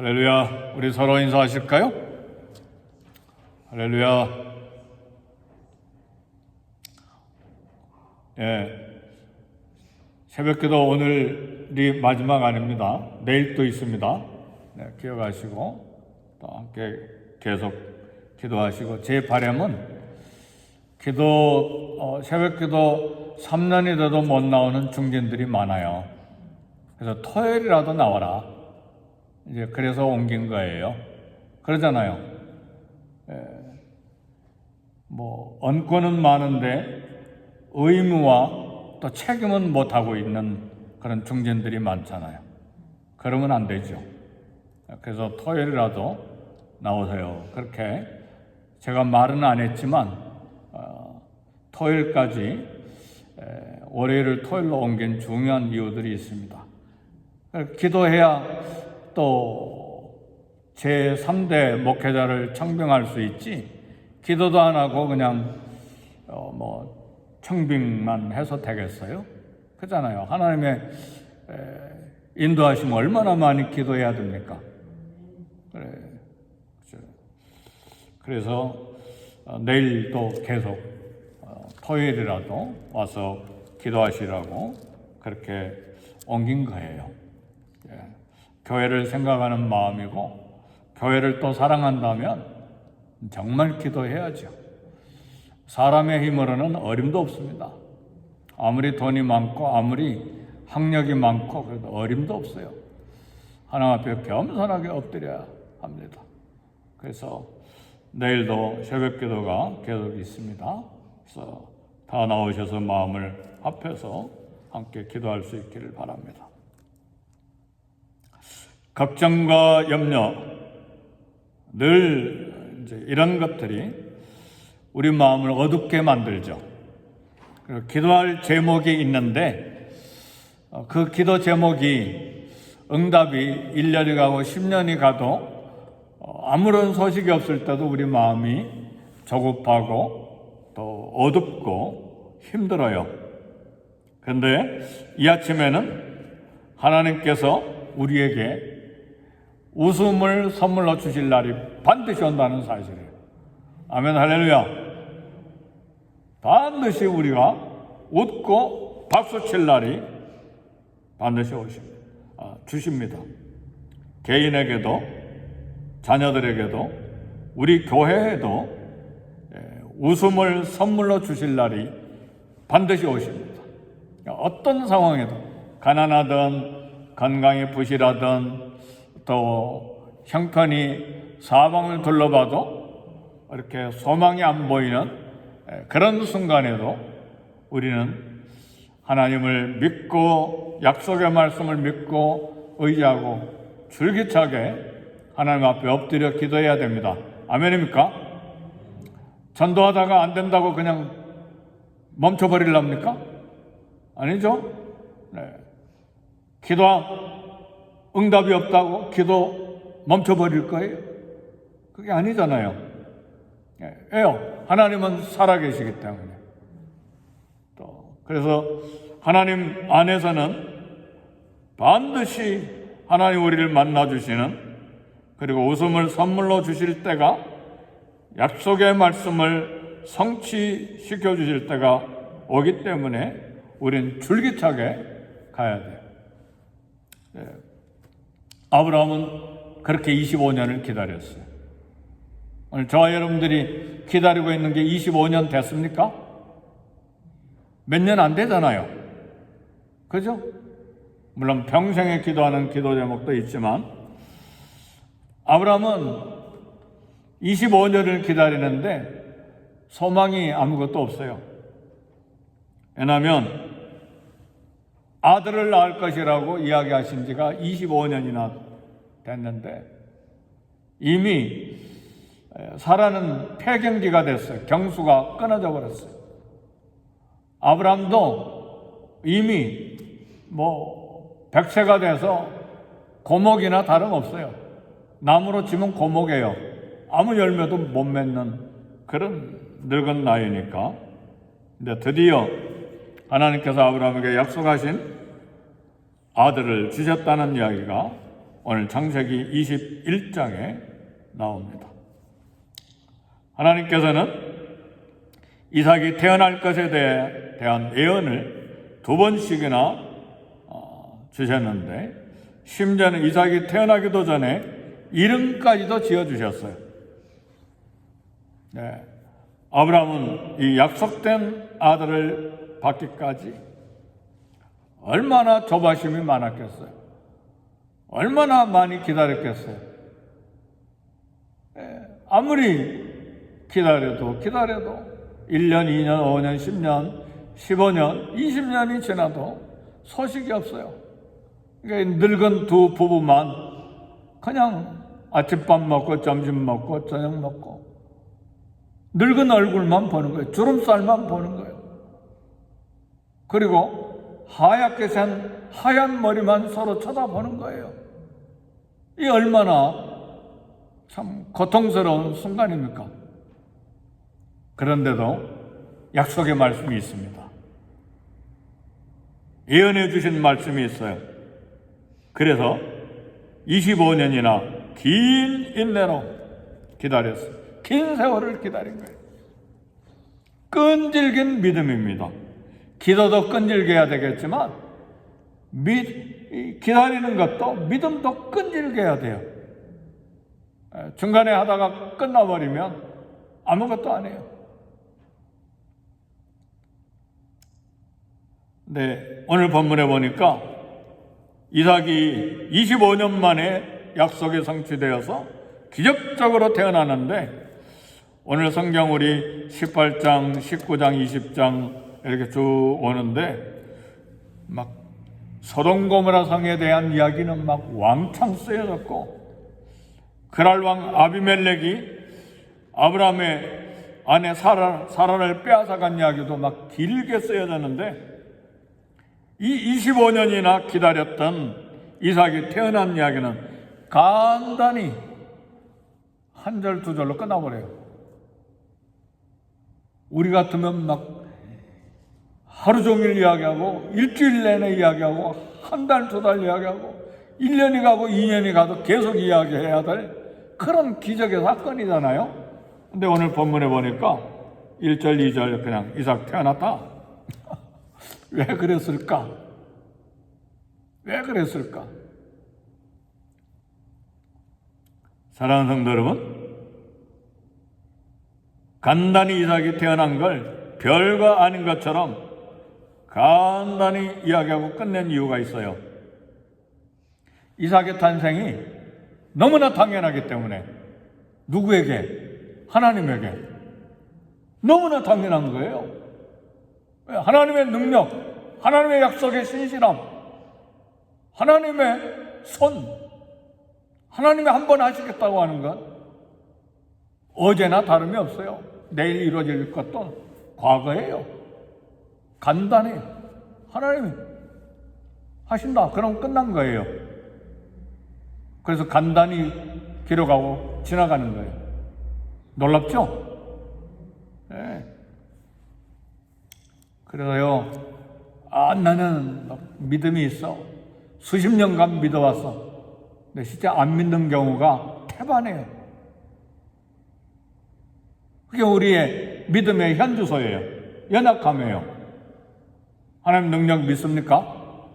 할렐루야. 우리 서로 인사하실까요? 할렐루야. 새벽기도 오늘이 마지막 아닙니다. 내일 또 있습니다. 기억하시고 또 함께 계속 기도하시고, 제 바람은 새벽기도 3년이 돼도 못 나오는 중진들이 많아요. 그래서 토요일이라도 나와라. 이제 그래서 옮긴 거예요. 그러잖아요. 언권은 많은데 의무와 또 책임은 못하고 있는 그런 중진들이 많잖아요. 그러면 안 되죠. 그래서 토요일이라도 나오세요. 그렇게 제가 말은 안 했지만 토요일까지 월요일을 토요일로 옮긴 중요한 이유들이 있습니다. 기도해야 또 제3대 목회자를 청빙할 수 있지, 기도도 안 하고 그냥 청빙만 해서 되겠어요? 그렇잖아요. 하나님의 인도하시면 얼마나 많이 기도해야 됩니까? 그래서 내일도 계속 토요일이라도 와서 기도하시라고 그렇게 옮긴 거예요. 교회를 생각하는 마음이고, 교회를 또 사랑한다면 정말 기도해야죠. 사람의 힘으로는 어림도 없습니다. 아무리 돈이 많고 아무리 학력이 많고 그래도 어림도 없어요. 하나님 앞에 겸손하게 엎드려야 합니다. 그래서 내일도 새벽 기도가 계속 있습니다. 그래서 다 나오셔서 마음을 합해서 함께 기도할 수 있기를 바랍니다. 걱정과 염려, 늘 이제 이런 것들이 우리 마음을 어둡게 만들죠. 그리고 기도할 제목이 있는데 그 기도 제목이 응답이 1년이 가고 10년이 가도 아무런 소식이 없을 때도 우리 마음이 조급하고 또 어둡고 힘들어요. 그런데 이 아침에는 하나님께서 우리에게 웃음을 선물로 주실 날이 반드시 온다는 사실이에요. 아멘, 할렐루야. 반드시 우리가 웃고 박수 칠 날이 반드시 주십니다. 개인에게도 자녀들에게도 우리 교회에도 웃음을 선물로 주실 날이 반드시 오십니다. 어떤 상황에도 가난하든 건강이 부실하든 또 형편이 사방을 둘러봐도 이렇게 소망이 안 보이는 그런 순간에도 우리는 하나님을 믿고 약속의 말씀을 믿고 의지하고 줄기차게 하나님 앞에 엎드려 기도해야 됩니다. 아멘입니까? 전도하다가 안 된다고 그냥 멈춰버리랍니까? 아니죠? 기도 응답이 없다고 기도 멈춰버릴 거예요? 그게 아니잖아요. 왜요? 하나님은 살아계시기 때문에. 또 그래서 하나님 안에서는 반드시 하나님 우리를 만나주시는, 그리고 웃음을 선물로 주실 때가, 약속의 말씀을 성취시켜 주실 때가 오기 때문에 우리는 줄기차게 가야 돼요. 아브라함은 그렇게 25년을 기다렸어요. 오늘 저와 여러분들이 기다리고 있는 게 25년 됐습니까? 몇 년 안 되잖아요. 그죠? 물론 평생에 기도하는 기도 제목도 있지만 아브라함은 25년을 기다리는데 소망이 아무것도 없어요. 왜냐하면 아들을 낳을 것이라고 이야기하신 지가 25년이나 됐는데 이미 사라는 폐경기가 됐어요. 경수가 끊어져 버렸어요. 아브라함도 이미 100세가 돼서 고목이나 다름없어요. 나무로 치면 고목이에요. 아무 열매도 못 맺는 그런 늙은 나이니까. 근데 드디어 하나님께서 아브라함에게 약속하신 아들을 주셨다는 이야기가 오늘 창세기 21장에 나옵니다. 하나님께서는 이삭이 태어날 것에 대한 예언을 2번씩이나 주셨는데, 심지어는 이삭이 태어나기도 전에 이름까지도 지어주셨어요. 네. 아브라함은 이 약속된 아들을 받기까지 얼마나 조바심이 많았겠어요. 얼마나 많이 기다렸겠어요. 아무리 기다려도 1년, 2년, 5년, 10년, 15년, 20년이 지나도 소식이 없어요. 그러니까 늙은 두 부부만 그냥 아침밥 먹고 점심 먹고 저녁 먹고 늙은 얼굴만 보는 거예요. 주름살만 보는 거예요. 그리고 하얗게 산 하얀 머리만 서로 쳐다보는 거예요. 이 얼마나 참 고통스러운 순간입니까? 그런데도 약속의 말씀이 있습니다. 예언해 주신 말씀이 있어요. 그래서 25년이나 긴 인내로 기다렸어요. 긴 세월을 기다린 거예요. 끈질긴 믿음입니다. 기도도 끈질게 해야 되겠지만 기다리는 것도 믿음도 끈질게 해야 돼요. 중간에 하다가 끝나버리면 아무것도 안 해요. 네, 오늘 본문에 보니까 이삭이 25년 만에 약속이 성취되어서 기적적으로 태어나는데, 오늘 성경 우리 18장, 19장, 20장 이렇게 쭉 오는데 막 소돔 고모라 성에 대한 이야기는 막 왕창 쓰여졌고, 그랄 왕 아비멜렉이 아브라함의 아내 사라를 빼앗아간 이야기도 막 길게 쓰여졌는데, 이 25년이나 기다렸던 이삭이 태어난 이야기는 간단히 한 절 두 절로 끝나버려요. 우리 같으면 막 하루 종일 이야기하고 일주일 내내 이야기하고 한 달 두 달 이야기하고 1년이 가고 2년이 가도 계속 이야기해야 될 그런 기적의 사건이잖아요. 근데 오늘 본문에 보니까 1절 2절 그냥 이삭 태어났다. 왜 그랬을까? 왜 그랬을까? 사랑하는 성도 여러분, 간단히 이삭이 태어난 걸 별거 아닌 것처럼 간단히 이야기하고 끝낸 이유가 있어요. 이삭의 탄생이 너무나 당연하기 때문에. 누구에게? 하나님에게. 너무나 당연한 거예요. 하나님의 능력, 하나님의 약속의 신실함, 하나님의 손, 하나님이 한 번 하시겠다고 하는 건 어제나 다름이 없어요. 내일 이루어질 것도 과거예요. 간단히 하나님이 하신다. 그럼 끝난 거예요. 그래서 간단히 기록하고 지나가는 거예요. 놀랍죠? 네. 그래서요, 나는 믿음이 있어. 수십 년간 믿어왔어. 근데 실제 안 믿는 경우가 태반이에요. 그게 우리의 믿음의 현주소예요. 연약함이에요. 하나님 능력 믿습니까?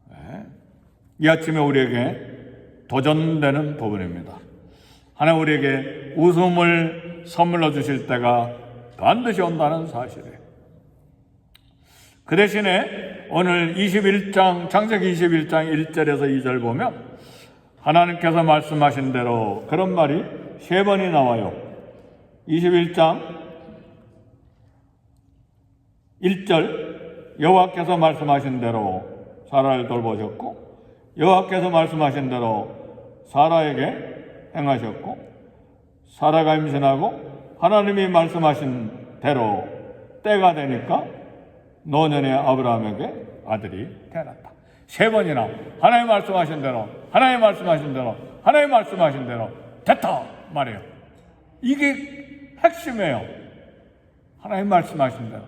네. 이 아침에 우리에게 도전되는 부분입니다. 하나님 우리에게 웃음을 선물로 주실 때가 반드시 온다는 사실이에요. 그 대신에 오늘 21장, 창세기 21장 1절에서 2절 보면 하나님께서 말씀하신 대로 그런 말이 3번이 나와요. 21장 1절, 여호와께서 말씀하신 대로 사라를 돌보셨고, 여호와께서 말씀하신 대로 사라에게 행하셨고, 사라가 임신하고 하나님이 말씀하신 대로 때가 되니까 노년의 아브라함에게 아들이 태어났다. 3번이나 하나님 말씀하신 대로, 하나님 말씀하신 대로, 하나님 말씀하신 대로 됐다 말이에요. 이게 핵심이에요. 하나님 말씀하신 대로,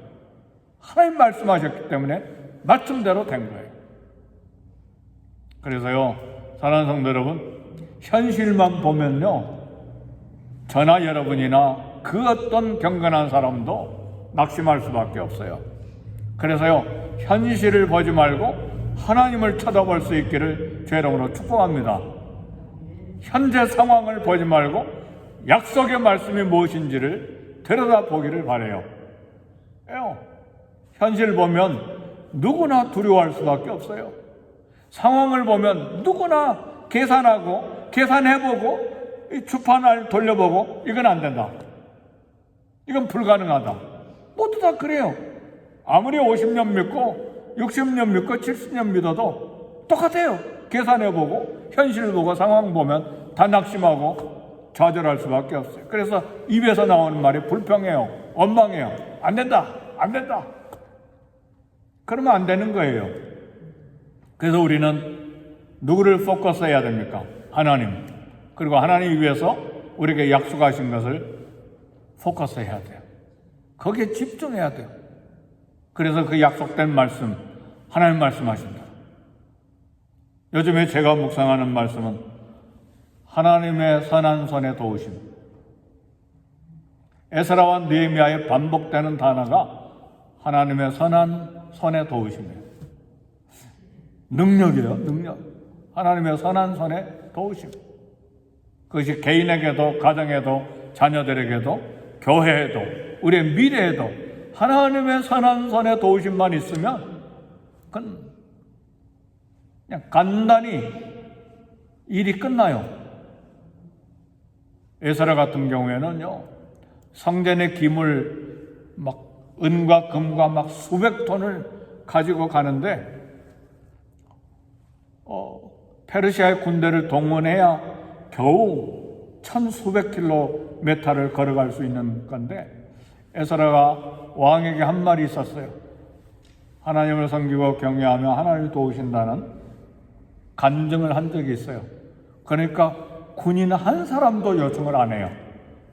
하나님 말씀하셨기 때문에 말씀대로 된 거예요. 그래서요, 사랑하는 성도 여러분, 현실만 보면요, 저나 여러분이나 그 어떤 경건한 사람도 낙심할 수밖에 없어요. 그래서요, 현실을 보지 말고 하나님을 쳐다볼 수 있기를 주의 이름으로 축복합니다. 현재 상황을 보지 말고 약속의 말씀이 무엇인지를 들여다보기를 바라요. 현실 보면 누구나 두려워할 수밖에 없어요. 상황을 보면 누구나 계산하고 계산해보고 주판을 돌려보고 이건 안 된다, 이건 불가능하다, 모두 다 그래요. 아무리 50년 믿고 60년 믿고 70년 믿어도 똑같아요. 계산해보고 현실 보고 상황 보면 다 낙심하고 좌절할 수밖에 없어요. 그래서 입에서 나오는 말이 불평해요, 원망해요. 안 된다, 안 된다. 그러면 안 되는 거예요. 그래서 우리는 누구를 포커스해야 됩니까? 하나님. 그리고 하나님 위해서 우리에게 약속하신 것을 포커스해야 돼요. 거기에 집중해야 돼요. 그래서 그 약속된 말씀, 하나님 말씀하신다. 요즘에 제가 묵상하는 말씀은 하나님의 선한 손에 도우심. 에스라와 느헤미야에 반복되는 단어가 하나님의 선한 손에 도우심이에요. 능력이에요, 능력. 하나님의 선한 손에 도우심. 그것이 개인에게도, 가정에도, 자녀들에게도, 교회에도, 우리의 미래에도 하나님의 선한 손에 도우심만 있으면 그건 그냥 간단히 일이 끝나요. 에스라 같은 경우에는요, 성전의 기물 막 은과 금과 막 수백 톤을 가지고 가는데 페르시아의 군대를 동원해야 겨우 1000수백 킬로미터를 걸어갈 수 있는 건데, 에스라가 왕에게 한 말이 있었어요. 하나님을 섬기고 경외하며 하나님을 도우신다는 간증을 한 적이 있어요. 그러니까 군인 한 사람도 요청을 안 해요.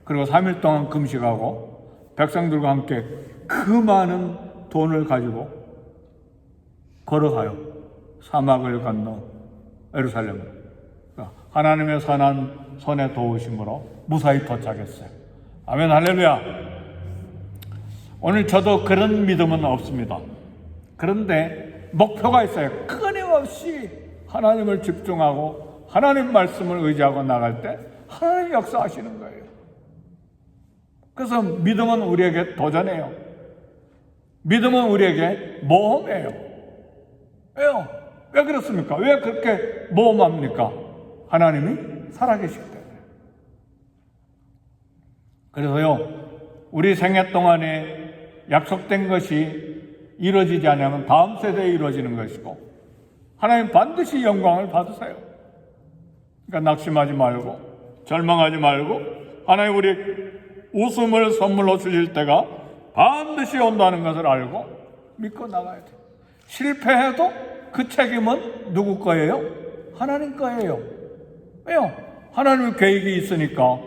그리고 3일 동안 금식하고 백성들과 함께 그 많은 돈을 가지고 걸어가요. 사막을 건너 예루살렘으로. 하나님의 선한 손에 도우심으로 무사히 도착했어요. 아멘, 할렐루야. 오늘 저도 그런 믿음은 없습니다. 그런데 목표가 있어요. 끊임없이 하나님을 집중하고 하나님 말씀을 의지하고 나갈 때 하나님 역사하시는 거예요. 그래서 믿음은 우리에게 도전이에요. 믿음은 우리에게 모험이에요. 왜요? 왜 그렇습니까? 왜 그렇게 모험합니까? 하나님이 살아계시기 때문에. 그래서요, 우리 생애 동안에 약속된 것이 이루어지지 않으면 다음 세대에 이루어지는 것이고, 하나님 반드시 영광을 받으세요. 그러니까 낙심하지 말고 절망하지 말고 하나님 우리 웃음을 선물로 주실 때가 반드시 온다는 것을 알고 믿고 나가야 돼요. 실패해도 그 책임은 누구 거예요? 하나님 거예요. 왜요? 하나님의 계획이 있으니까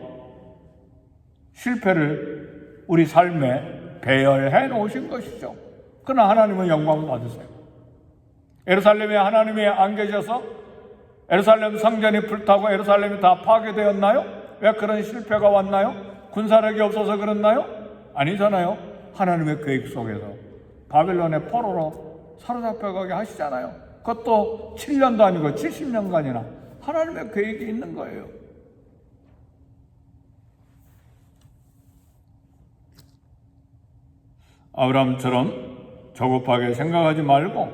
실패를 우리 삶에 배열해 놓으신 것이죠. 그러나 하나님은 영광을 받으세요. 예루살렘에 하나님이 안 계셔서 예루살렘 성전이 불타고 예루살렘이 다 파괴되었나요? 왜 그런 실패가 왔나요? 군사력이 없어서 그렇나요? 아니잖아요. 하나님의 계획 속에서 바벨론의 포로로 사로잡혀가게 하시잖아요. 그것도 7년도 아니고 70년간이나 하나님의 계획이 있는 거예요. 아브라함처럼 조급하게 생각하지 말고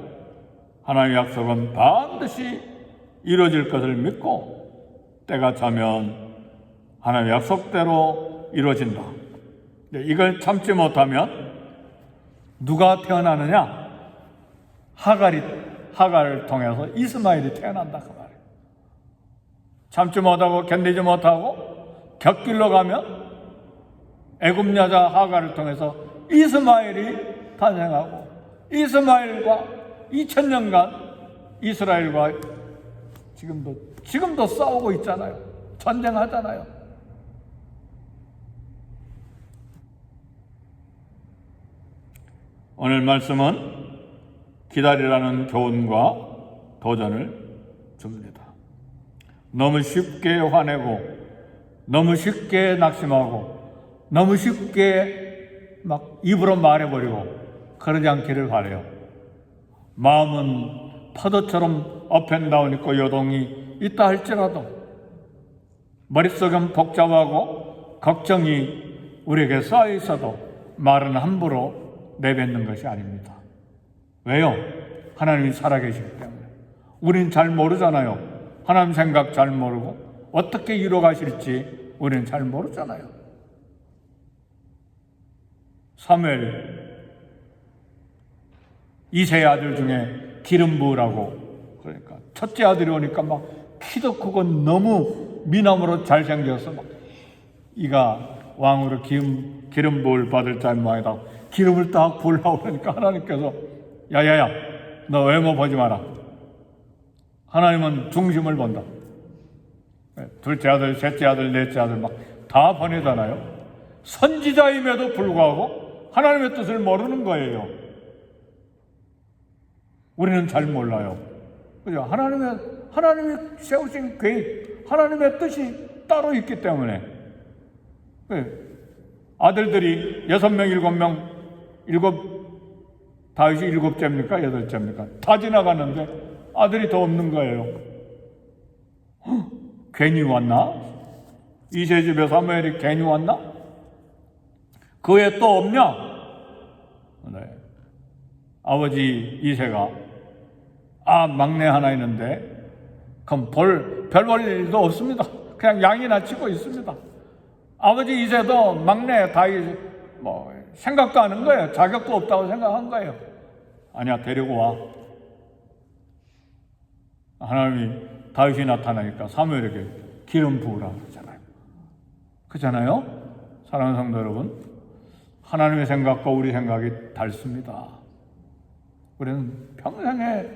하나님의 약속은 반드시 이루어질 것을 믿고 때가 차면 하나님의 약속대로 이루어진다. 이걸 참지 못하면 누가 태어나느냐? 하갈을 통해서 이스마엘이 태어난다 그 말이에요. 참지 못하고 견디지 못하고 곁길로 가면 애굽 여자 하갈을 통해서 이스마엘이 탄생하고 이스마엘과 2000년간 이스라엘과 지금도 싸우고 있잖아요. 전쟁하잖아요. 오늘 말씀은 기다리라는 교훈과 도전을 줍니다. 너무 쉽게 화내고 너무 쉽게 낙심하고 너무 쉽게 막 입으로 말해버리고 그러지 않기를 바라요. 마음은 파도처럼 업앤다운 있고 요동이 있다 할지라도 머릿속은 복잡하고 걱정이 우리에게 쌓여 있어도 말은 함부로 내뱉는 것이 아닙니다. 왜요? 하나님이 살아계시기 때문에. 우린 잘 모르잖아요. 하나님 생각 잘 모르고 어떻게 이루어가실지 우리는 잘 모르잖아요. 사무엘 이세의 아들 중에 기름 부으라고, 그러니까 첫째 아들이 오니까 막 키도 크고 너무 미남으로 잘생겨서 막 이가 왕으로 기름 부을 받을 자의 모양이다. 기름을 딱 부으려고 그러니까 하나님께서 야야야 너 외모 보지 마라. 하나님은 중심을 본다. 둘째 아들, 셋째 아들, 넷째 아들 막 다 보내잖아요. 선지자임에도 불구하고 하나님의 뜻을 모르는 거예요. 우리는 잘 몰라요. 그죠? 하나님이 세우신 계획, 하나님의 뜻이 따로 있기 때문에. 아들들이 6명, 7명, 다윗이 7째입니까? 8째입니까? 다 지나갔는데 아들이 더 없는 거예요. 괜히 왔나? 이세 집에 사무엘이 괜히 왔나? 그 외에 또 없냐? 네. 아버지 이세가 막내 하나 있는데 그럼 별 볼 일도 없습니다. 그냥 양이나 치고 있습니다. 아버지 이세도 막내 다윗 생각도 안 한 거예요. 자격도 없다고 생각한 거예요. 아니야, 데리고 와. 하나님이 다윗이 나타나니까 사무엘에게 기름 부으라 그러잖아요. 그렇잖아요? 사랑하는 성도 여러분, 하나님의 생각과 우리 생각이 다릅니다. 우리는 평생에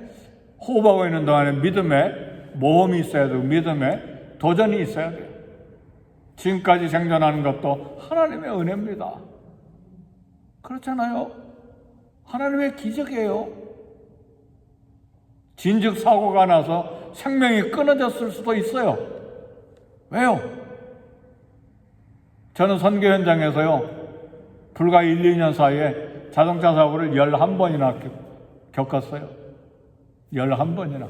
호흡하고 있는 동안에 믿음에 모험이 있어야 되고 믿음에 도전이 있어야 돼요. 지금까지 생존하는 것도 하나님의 은혜입니다. 그렇잖아요? 하나님의 기적이에요. 진즉 사고가 나서 생명이 끊어졌을 수도 있어요. 왜요? 저는 선교 현장에서요, 불과 1, 2년 사이에 자동차 사고를 11번이나 겪었어요. 11번이나.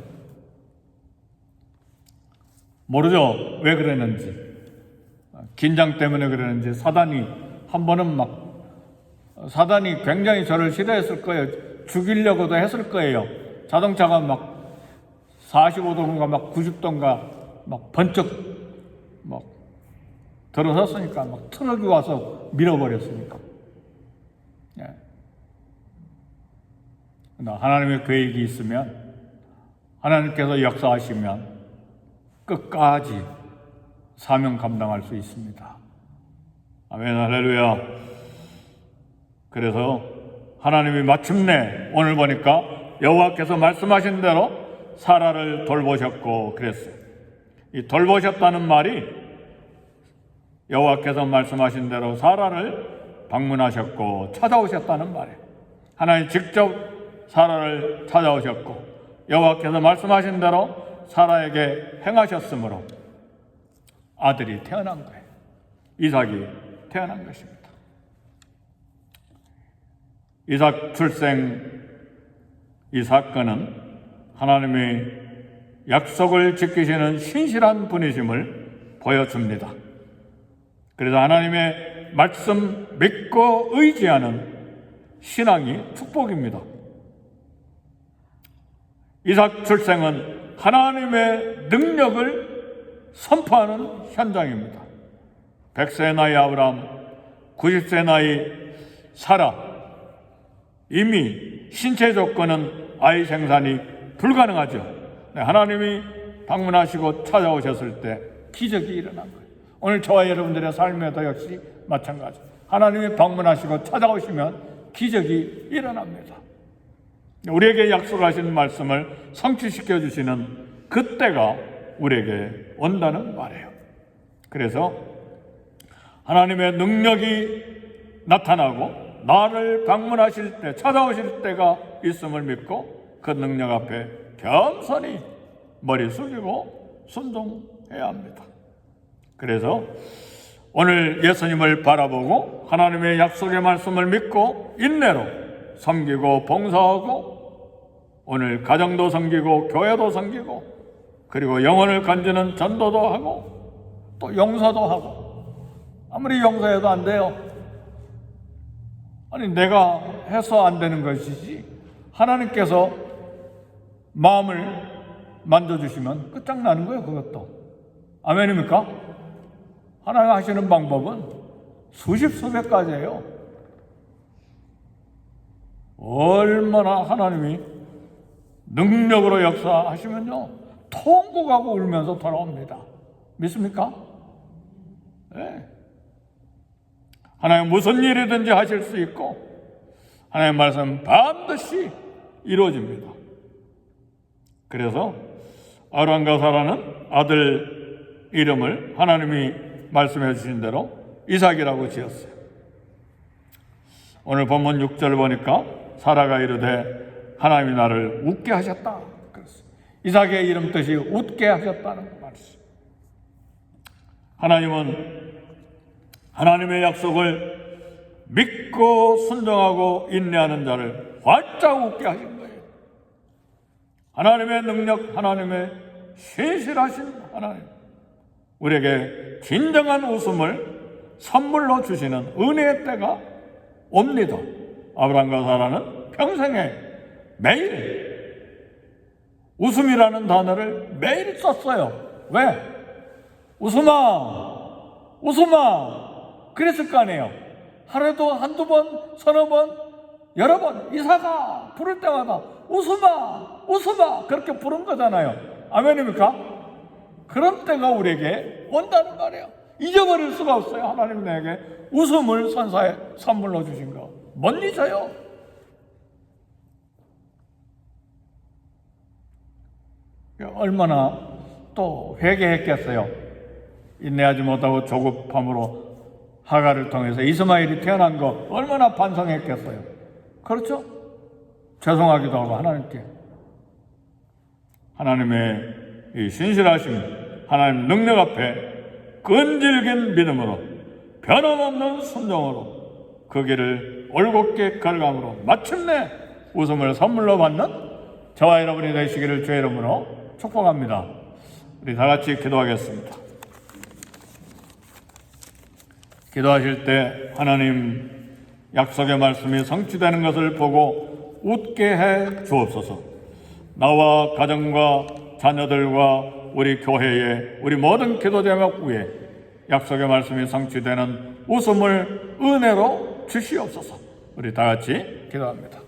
모르죠? 왜 그랬는지. 긴장 때문에 그랬는지, 사단이 굉장히 저를 싫어했을 거예요. 죽이려고도 했을 거예요. 자동차가 막 45도인가 막 90도인가 막 번쩍 막 들어섰으니까 막 트럭이 와서 밀어버렸으니까. 예. 하나님의 계획이 있으면, 하나님께서 역사하시면 끝까지 사명 감당할 수 있습니다. 아멘, 할렐루야. 그래서 하나님이 마침내 오늘 보니까 여호와께서 말씀하신 대로 사라를 돌보셨고 그랬어요. 이 돌보셨다는 말이 여호와께서 말씀하신 대로 사라를 방문하셨고 찾아오셨다는 말이에요. 하나님 직접 사라를 찾아오셨고 여호와께서 말씀하신 대로 사라에게 행하셨으므로 아들이 태어난 거예요. 이삭이 태어난 것입니다. 이삭 출생, 이 사건은 하나님의 약속을 지키시는 신실한 분이심을 보여줍니다. 그래서 하나님의 말씀 믿고 의지하는 신앙이 축복입니다. 이삭 출생은 하나님의 능력을 선포하는 현장입니다. 100세 나이 아브라함, 90세 나이 사라, 이미 신체 조건은 아이 생산이 불가능하죠. 하나님이 방문하시고 찾아오셨을 때 기적이 일어난 거예요. 오늘 저와 여러분들의 삶에도 역시 마찬가지. 하나님이 방문하시고 찾아오시면 기적이 일어납니다. 우리에게 약속하신 말씀을 성취시켜 주시는 그때가 우리에게 온다는 말이에요. 그래서 하나님의 능력이 나타나고 나를 방문하실 때, 찾아오실 때가 있음을 믿고 그 능력 앞에 겸손히 머리 숙이고 순종해야 합니다. 그래서 오늘 예수님을 바라보고 하나님의 약속의 말씀을 믿고 인내로 섬기고 봉사하고 오늘 가정도 섬기고 교회도 섬기고 그리고 영혼을 건지는 전도도 하고 또 용서도 하고 아무리 용서해도 안 돼요. 아니 내가 해서 안 되는 것이지 하나님께서 마음을 만져주시면 끝장나는 거예요. 그것도 아멘입니까? 하나님 하시는 방법은 수십 수백 가지예요. 얼마나 하나님이 능력으로 역사하시면요 통곡하고 울면서 돌아옵니다. 믿습니까? 네. 하나님 무슨 일이든지 하실 수 있고 하나님 말씀 반드시 이루어집니다. 그래서 아브라함과 사라는 아들 이름을 하나님이 말씀해 주신 대로 이삭이라고 지었어요. 오늘 본문 6절 보니까 사라가 이르되 하나님이 나를 웃게 하셨다. 그랬어요. 이삭의 이름 뜻이 웃게 하셨다는 말씀. 하나님은 하나님의 약속을 믿고 순종하고 인내하는 자를 활짝 웃게 하신 거예요. 하나님의 능력, 하나님의 신실하신 하나님, 우리에게 진정한 웃음을 선물로 주시는 은혜의 때가 옵니다. 아브라함과 사라는 평생에 매일 웃음이라는 단어를 매일 썼어요. 왜? 웃음아, 웃음아. 그랬을 거 아니에요. 하루에도 한두 번, 서너 번, 여러 번 이삭아 부를 때마다 웃음아, 웃음아 그렇게 부른 거잖아요. 아멘입니까? 그런 때가 우리에게 온다는 말이에요. 잊어버릴 수가 없어요. 하나님 내게 웃음을 선물로 주신 거 못 잊어요. 얼마나 또 회개했겠어요. 인내하지 못하고 조급함으로 하갈을 통해서 이스마엘이 태어난 거 얼마나 반성했겠어요. 그렇죠? 죄송하기도 하고 하나님께. 하나님의 이 신실하심, 하나님 능력 앞에 끈질긴 믿음으로 변함없는 순종으로 그 길을 올곧게 걸어감으로 마침내 웃음을 선물로 받는 저와 여러분이 되시기를 주의 이름으로 축복합니다. 우리 다 같이 기도하겠습니다. 기도하실 때 하나님 약속의 말씀이 성취되는 것을 보고 웃게 해 주옵소서. 나와 가정과 자녀들과 우리 교회에 우리 모든 기도 제목 위에 약속의 말씀이 성취되는 웃음을 은혜로 주시옵소서. 우리 다 같이 기도합니다.